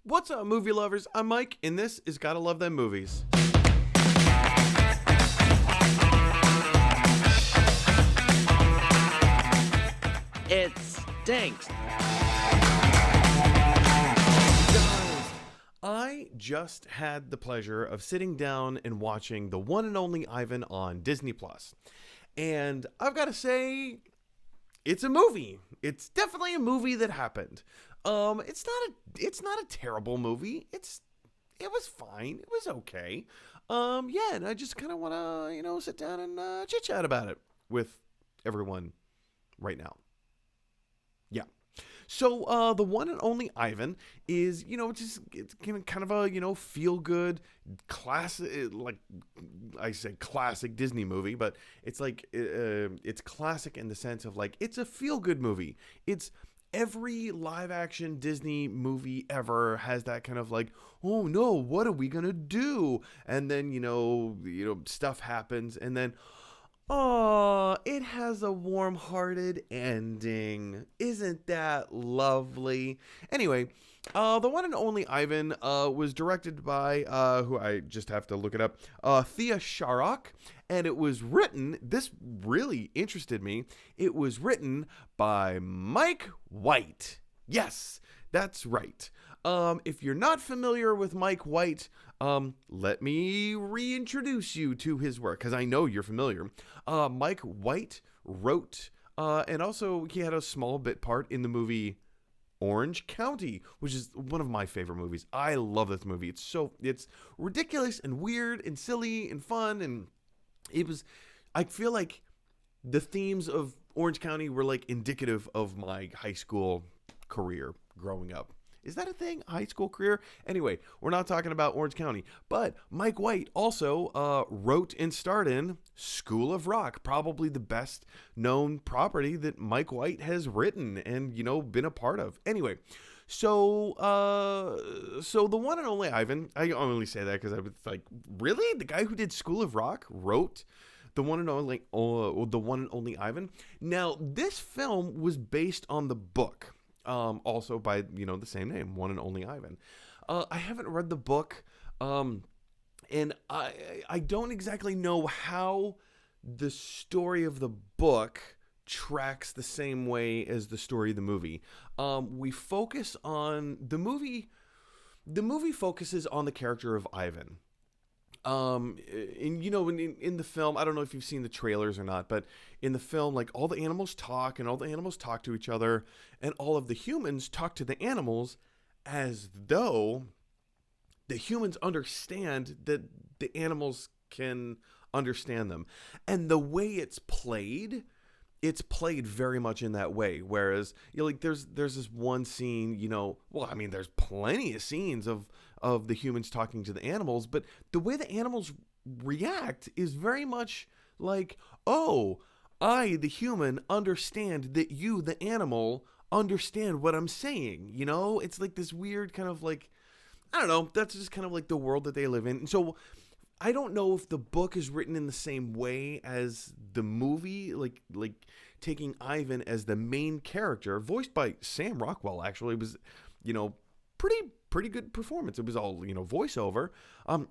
What's up, movie lovers? I'm Mike, and this is Gotta Love Them Movies. It stinks. Guys, I just had the pleasure of sitting down and watching the one and only Ivan on Disney Plus. And I've got to say, it's a movie. It's definitely a movie that happened. It's not a terrible movie. It was fine. It was okay. Yeah, and I just kind of want to, sit down and chit chat about it with everyone right now. Yeah. So the one and only Ivan is, it's kind of a, feel good classic, like I say classic Disney movie, but it's like it's classic in the sense of like it's a feel good movie. It's every live action Disney movie ever has that kind of like, oh no, what are we gonna do? And then stuff happens, and then oh, it has a warm-hearted ending. Isn't that lovely? Anyway, the one and only Ivan was directed by, who I just have to look it up, Thea Sharrock, and it was written, this really interested me, it was written by Mike White. Yes, that's right. If you're not familiar with Mike White, let me reintroduce you to his work, because I know you're familiar. Mike White wrote, and also he had a small bit part in the movie Orange County, which is one of my favorite movies. I love this movie. It's ridiculous and weird and silly and fun, and I feel like the themes of Orange County were like indicative of my high school career growing up. Is that a thing? High school career? Anyway, we're not talking about Orange County. But Mike White also wrote and starred in School of Rock, probably the best known property that Mike White has written and, been a part of. Anyway, so the one and only Ivan, I only say that because I was like, really? The guy who did School of Rock wrote the one and only Ivan? Now, this film was based on the book. Also by, the same name, One and Only Ivan. I haven't read the book, and I don't exactly know how the story of the book tracks the same way as the story of the movie. We focus on the movie focuses on the character of Ivan. In the film, I don't know if you've seen the trailers or not, but in the film, like all the animals talk and all the animals talk to each other and all of the humans talk to the animals as though the humans understand that the animals can understand them. And the way it's played very much in that way. Whereas, there's this one scene, there's plenty of scenes of the humans talking to the animals, but the way the animals react is very much like, oh, I, the human, understand that you, the animal, understand what I'm saying. It's like this weird kind of like, I don't know, that's just kind of like the world that they live in. And so I don't know if the book is written in the same way as the movie, like taking Ivan as the main character, voiced by Sam Rockwell. Actually, it was, pretty good performance. It was all, voiceover.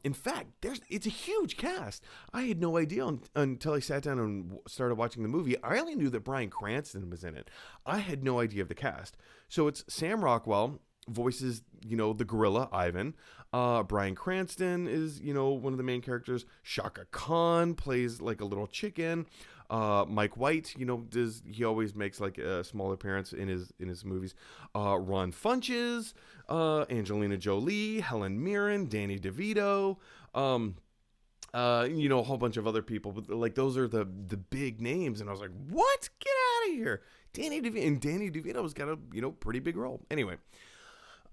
In fact, it's a huge cast. I had no idea until I sat down and started watching the movie. I only knew that Bryan Cranston was in it. I had no idea of the cast. So it's Sam Rockwell voices, the gorilla Ivan. Bryan Cranston is, one of the main characters. Shaka Khan plays like a little chicken. Mike White, he always makes like a small appearance in his movies. Ron Funches, Angelina Jolie, Helen Mirren, Danny DeVito, a whole bunch of other people, but like those are the big names. And I was like, what? Get out of here. Danny DeVito's got a, pretty big role. Anyway.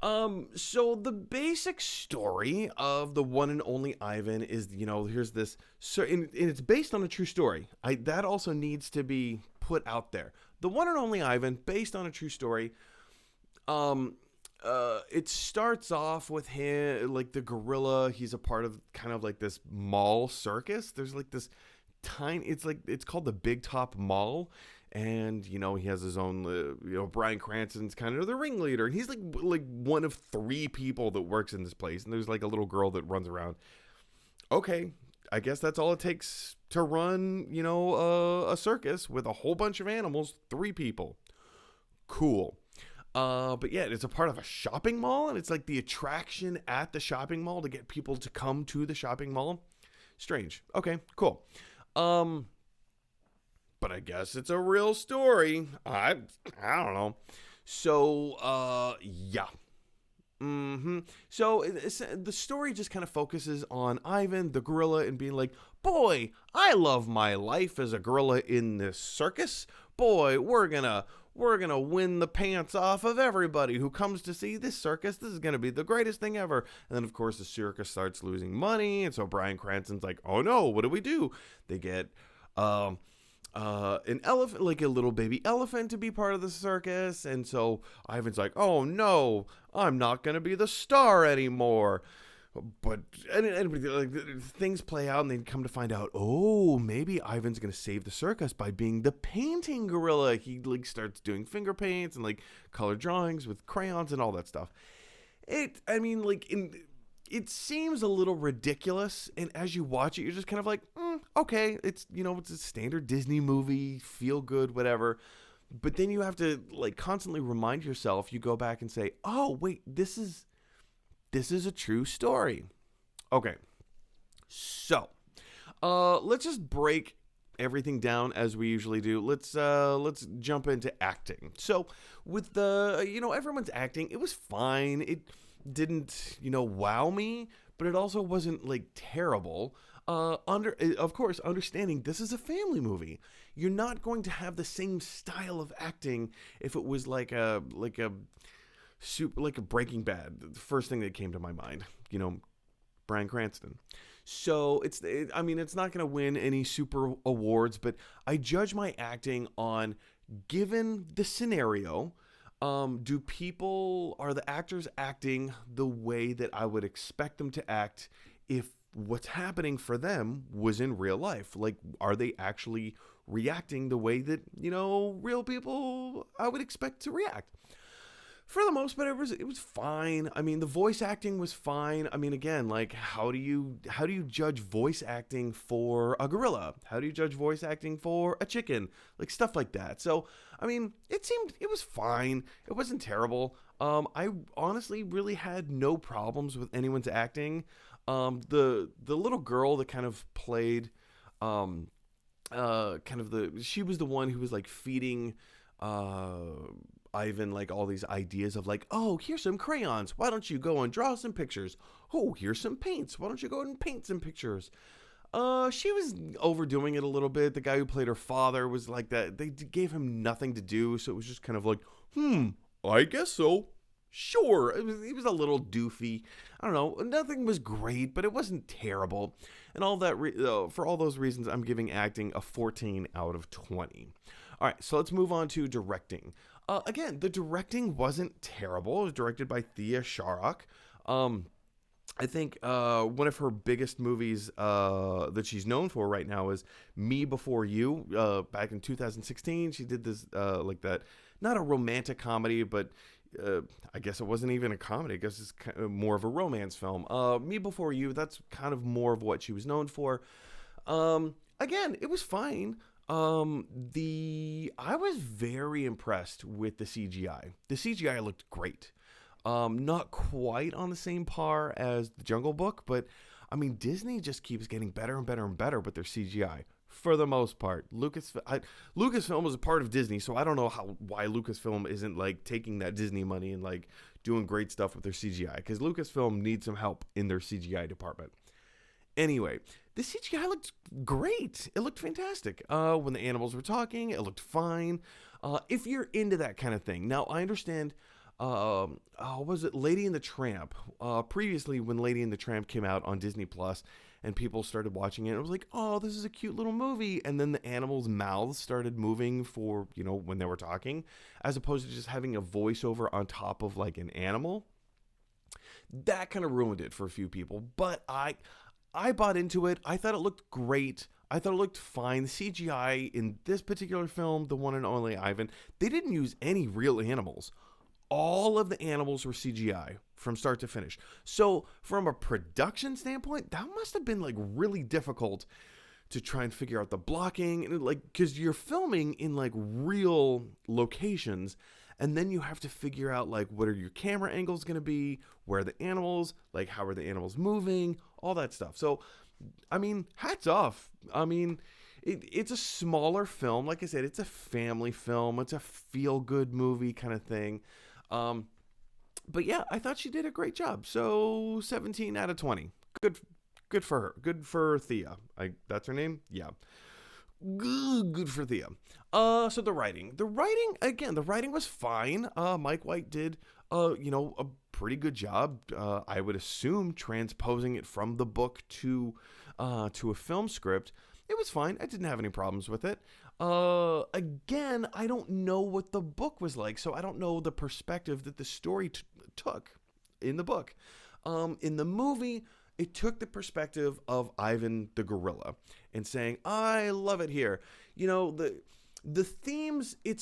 So the basic story of the one and only Ivan is, here's this, and it's based on a true story. That also needs to be put out there. The one and only Ivan, based on a true story. It starts off with him, like the gorilla. He's a part of kind of like this mall circus. There's like this it's called the Big Top Mall. And he has his own. Bryan Cranston's kind of the ringleader, and he's like one of 3 people that works in this place. And there's like a little girl that runs around. Okay, I guess that's all it takes to run, a circus with a whole bunch of animals. 3 people. Cool. But yeah, it's a part of a shopping mall, and it's like the attraction at the shopping mall to get people to come to the shopping mall. Strange. Okay, cool. But I guess it's a real story. I don't know. So, yeah. So the story just kind of focuses on Ivan, the gorilla, and being like, boy, I love my life as a gorilla in this circus. Boy, we're gonna win the pants off of everybody who comes to see this circus. This is gonna be the greatest thing ever. And then, of course, the circus starts losing money, and so Bryan Cranston's like, oh no, what do? They get an elephant, like a little baby elephant, to be part of the circus. And so Ivan's like, oh no, I'm not going to be the star anymore. But things play out, and they come to find out, oh, maybe Ivan's going to save the circus by being the painting gorilla. He starts doing finger paints and color drawings with crayons and all that stuff. It seems a little ridiculous, and as you watch it, you're just kind of like, okay, it's it's a standard Disney movie, feel good, whatever. But then you have to constantly remind yourself. You go back and say, oh wait, this is a true story. Okay, so let's just break everything down as we usually do. Let's jump into acting. So with the everyone's acting, it was fine. It didn't wow me, but it also wasn't terrible. Of course, understanding this is a family movie, you're not going to have the same style of acting. If it was like a Breaking Bad, the first thing that came to my mind, Bryan Cranston. So it's not going to win any super awards, but I judge my acting on, given the scenario, are the actors acting the way that I would expect them to act if what's happening for them was in real life? Are they actually reacting the way that, real people I would expect to react? For the most part, it was fine. The voice acting was fine. Again, how do you judge voice acting for a gorilla? How do you judge voice acting for a chicken? Stuff like that. So, it was fine. It wasn't terrible. I honestly really had no problems with anyone's acting. The little girl that kind of played, she was the one who was feeding, Ivan all these ideas of oh, here's some crayons, why don't you go and draw some pictures? Oh, here's some paints, why don't you go and paint some pictures? She was overdoing it a little bit. The guy who played her father was like that. They gave him nothing to do, so it was just kind of I guess so. Sure, it was a little doofy. I don't know, nothing was great, but it wasn't terrible. And all that for all those reasons, I'm giving acting a 14 out of 20. All right, so let's move on to directing. Again, the directing wasn't terrible. It was directed by Thea Sharrock. I think one of her biggest movies that she's known for right now is Me Before You. Back in 2016, she did this that, not a romantic comedy, but I guess it wasn't even a comedy. I guess it's kind of more of a romance film. Me Before You, that's kind of more of what she was known for. Again, it was fine. I was very impressed with the CGI. The CGI looked great. Not quite on the same par as The Jungle Book, but Disney just keeps getting better and better and better with their CGI for the most part. Lucasfilm was a part of Disney, so I don't know why Lucasfilm isn't taking that Disney money and doing great stuff with their CGI, because Lucasfilm needs some help in their CGI department. Anyway, the CGI looked great. It looked fantastic. When the animals were talking, it looked fine. If you're into that kind of thing. Now, I understand, was it Lady and the Tramp? Previously, when Lady and the Tramp came out on Disney Plus and people started watching it, it was like, oh, this is a cute little movie. And then the animals' mouths started moving for, when they were talking, as opposed to just having a voiceover on top of an animal. That kind of ruined it for a few people. But I bought into it. I thought it looked great. I thought it looked fine. The CGI in this particular film, the one and only Ivan, they didn't use any real animals. All of the animals were CGI from start to finish. So, from a production standpoint, that must have been like really difficult to try and figure out the blocking, and like, because you're filming in like real locations, and then you have to figure out like what are your camera angles going to be, where are the animals, like how are the animals moving, all that stuff. So I mean, hats off. I mean, it's a smaller film. Like I said, it's a family film. It's a feel-good movie kind of thing. But yeah, I thought she did a great job. So 17 out of 20. Good for her. Good for Thea. That's her name? Yeah. Good for Thea. So the writing. The writing was fine. Mike White did, a pretty good job. I would assume transposing it from the book to a film script. It was fine. I didn't have any problems with it. Again, I don't know what the book was like, so I don't know the perspective that the story took in the book. In the movie, it took the perspective of Ivan the gorilla and saying, I love it here. The themes, it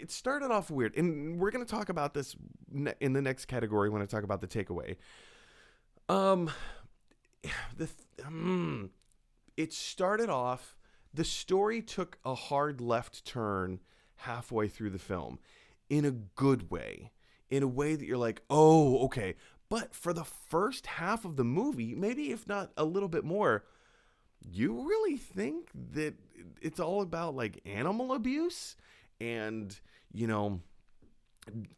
started off weird. And we're going to talk about this in the next category when I talk about the takeaway. It started off, the story took a hard left turn halfway through the film in a good way, in a way that you're like, oh, okay. But for the first half of the movie, maybe if not a little bit more, you really think that it's all about like animal abuse and,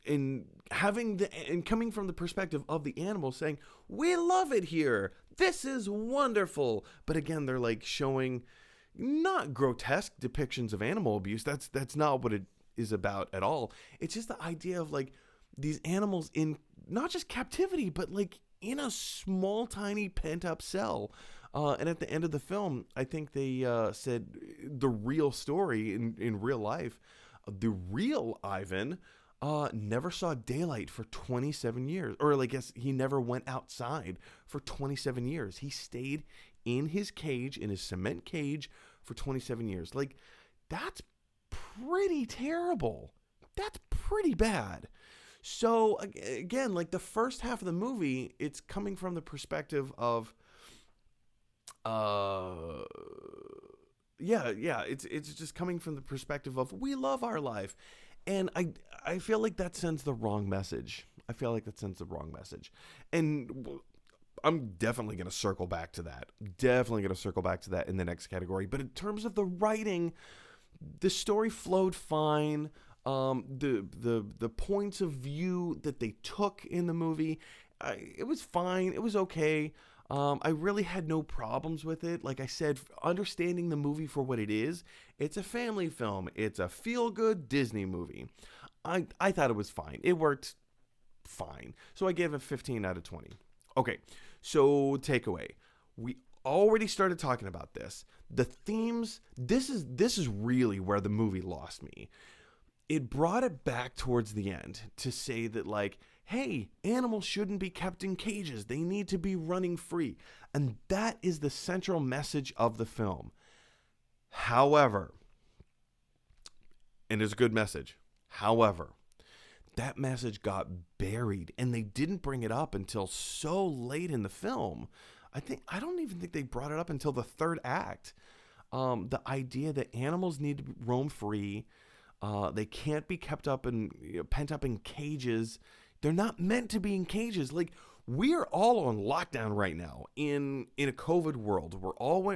and coming from the perspective of the animal saying, we love it here. This is wonderful. But again, they're like showing not grotesque depictions of animal abuse. That's not what it is about at all. It's just the idea of like these animals in not just captivity, but like in a small, tiny pent up cell. And at the end of the film, I think they said the real story in real life, the real Ivan never saw daylight for 27 years. Or I guess he never went outside for 27 years. He stayed in his cage, in his cement cage for 27 years. Like, that's pretty terrible. That's pretty bad. So, again, like the first half of the movie, it's coming from the perspective of, it's just coming from the perspective of we love our life. And I feel like that sends the wrong message. And I'm definitely going to circle back to that. In the next category. But in terms of the writing, the story flowed fine. The points of view that they took in the movie, it was fine. It was okay. I really had no problems with it. Like I said, understanding the movie for what it is, it's a family film. It's a feel-good Disney movie. I thought it was fine. It worked fine. So I gave it 15 out of 20. Okay, so takeaway. We already started talking about this. The themes, this is really where the movie lost me. It brought it back towards the end to say that, like, hey, animals shouldn't be kept in cages. They need to be running free. And that is the central message of the film. However, and it's a good message. However, that message got buried and they didn't bring it up until so late in the film. I don't even think they brought it up until the third act. The idea that animals need to roam free. They can't be kept up and pent up in cages. They're not meant to be in cages. Like, we're all on lockdown right now in a COVID world. We're all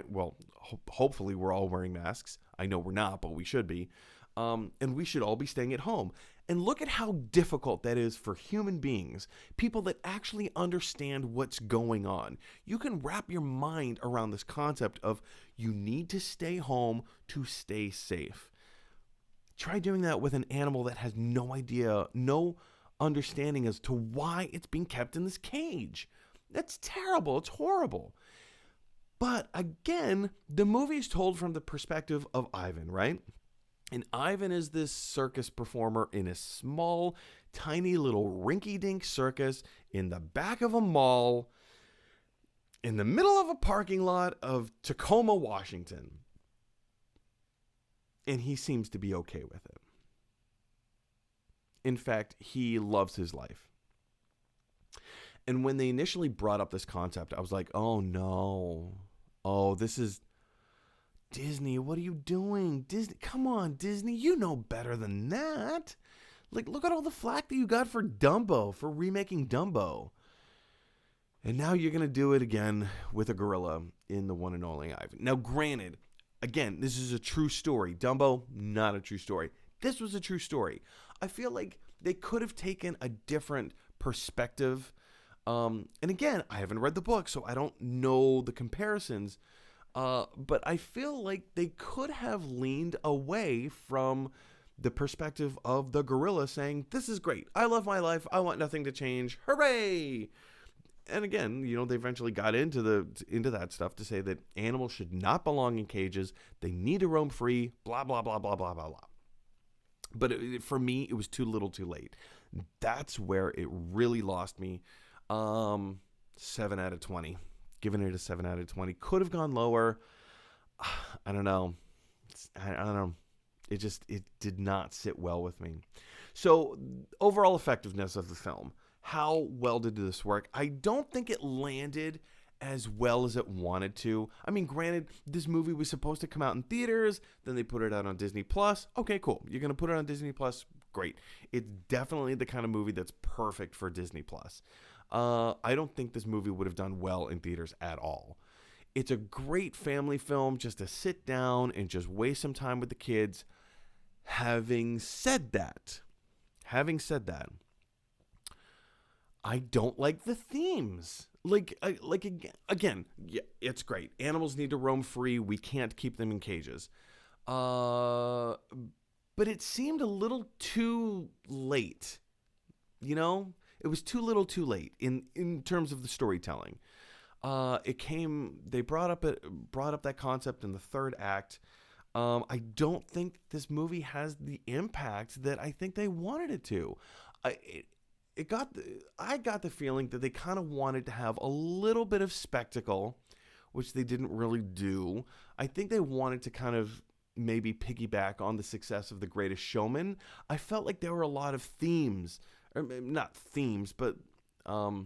hopefully we're all wearing masks. I know we're not, but we should be. And we should all be staying at home. And look at how difficult that is for human beings, people that actually understand what's going on. You can wrap your mind around this concept of you need to stay home to stay safe. Try doing that with an animal that has no idea, no understanding as to why it's being kept in this cage. That's terrible. It's horrible. But again, the movie is told from the perspective of Ivan, right? And Ivan is this circus performer in a small, tiny little rinky-dink circus in the back of a mall. in the middle of a parking lot of Tacoma, Washington. And he seems to be okay with it. In fact, he loves his life. And when they initially brought up this concept, I was like, oh no. Oh, this is Disney. What are you doing? Disney, come on, Disney. You know better than that. Like, look at all the flack that you got for Dumbo, for remaking Dumbo. And now you're going to do it again with a gorilla in The One and Only Ivan. Now, granted, again, this is a true story. Dumbo, not a true story. This was a true story. I feel like they could have taken a different perspective. And again, I haven't read the book, so I don't know the comparisons. But I feel like they could have leaned away from the perspective of the gorilla saying, this is great. I love my life. I want nothing to change. Hooray! And again, you know, they eventually got into that stuff to say that animals should not belong in cages. They need to roam free, blah, blah, blah, blah, blah, blah, blah. But for me, it was too little too late. That's where it really lost me. 7 out of 20. Giving it a 7 out of 20. Could have gone lower. I don't know. I don't know. It did not sit well with me. So, overall effectiveness of the film. How well did this work? I don't think it landed as well as it wanted to. I mean, granted, this movie was supposed to come out in theaters, then they put it out on Disney Plus. Okay, cool. You're going to put it on Disney Plus? Great. It's definitely the kind of movie that's perfect for Disney Plus. I don't think this movie would have done well in theaters at all. It's a great family film just to sit down and just waste some time with the kids. Having said that, I don't like the themes. Like again, yeah, it's great. Animals need to roam free. We can't keep them in cages. But it seemed a little too late. You know, it was too little, too late in terms of the storytelling. They brought up that concept in the third act. I don't think this movie has the impact that I think they wanted it to. I got the feeling that they kind of wanted to have a little bit of spectacle, which they didn't really do. I think they wanted to kind of maybe piggyback on the success of The Greatest Showman. I felt like there were a lot of themes, or not themes, but I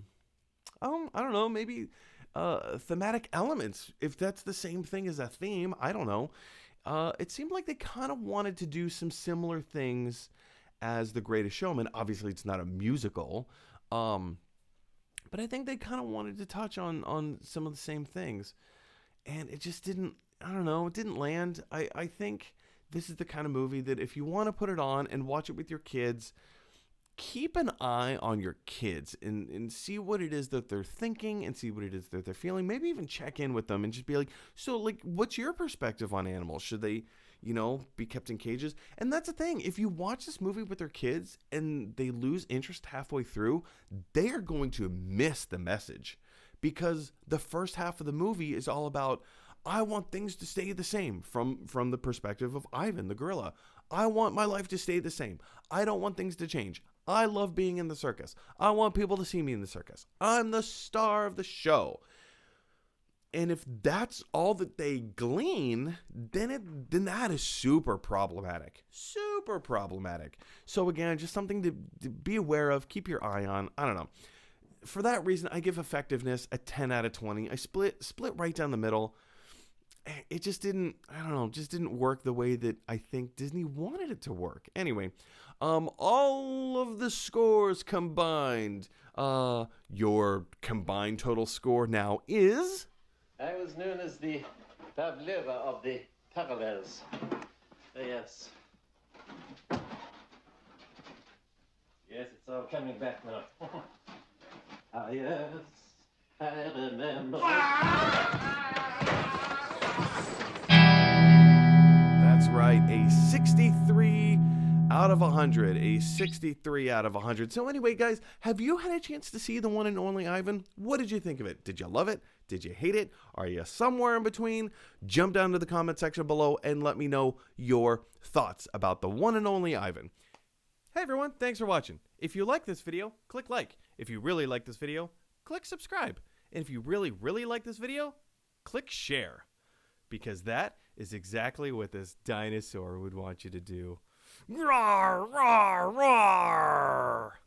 don't know, maybe thematic elements. If that's the same thing as a theme, I don't know. It seemed like they kind of wanted to do some similar things as The Greatest Showman. Obviously, it's not a musical, but I think they kind of wanted to touch on some of the same things, and it just didn't. I don't know. It didn't land. I think this is the kind of movie that if you want to put it on and watch it with your kids, keep an eye on your kids and see what it is that they're thinking and see what it is that they're feeling. Maybe even check in with them and just be like, so like, what's your perspective on animals? Should they, you know, be kept in cages? And that's the thing. If you watch this movie with their kids and they lose interest halfway through, they are going to miss the message, because the first half of the movie is all about, I want things to stay the same from the perspective of Ivan, the gorilla. I want my life to stay the same. I don't want things to change. I love being in the circus. I want people to see me in the circus. I'm the star of the show. And if that's all that they glean, then that is super problematic. Super problematic. So again, just something to be aware of, keep your eye on. I don't know. For that reason, I give effectiveness a 10 out of 20. I split right down the middle. It just didn't, I don't know, just didn't work the way that I think Disney wanted it to work. Anyway, all of the scores combined, your combined total score now is? I was known as the pavlova of the parallels. Yes. Yes, it's all coming back now. Ah, yes, I remember. That's right, a 63 out of 100. A 63 out of 100. So anyway, guys, have you had a chance to see The One and Only Ivan? What did you think of it? Did you love it? Did you hate it? Are you somewhere in between? Jump down to the comment section below and let me know your thoughts about The One and Only Ivan. Hey everyone, thanks for watching. If you like this video, click like. If you really like this video, click subscribe. And if you really, really like this video, click share, because that is exactly what this dinosaur would want you to do. Roar, roar, roar!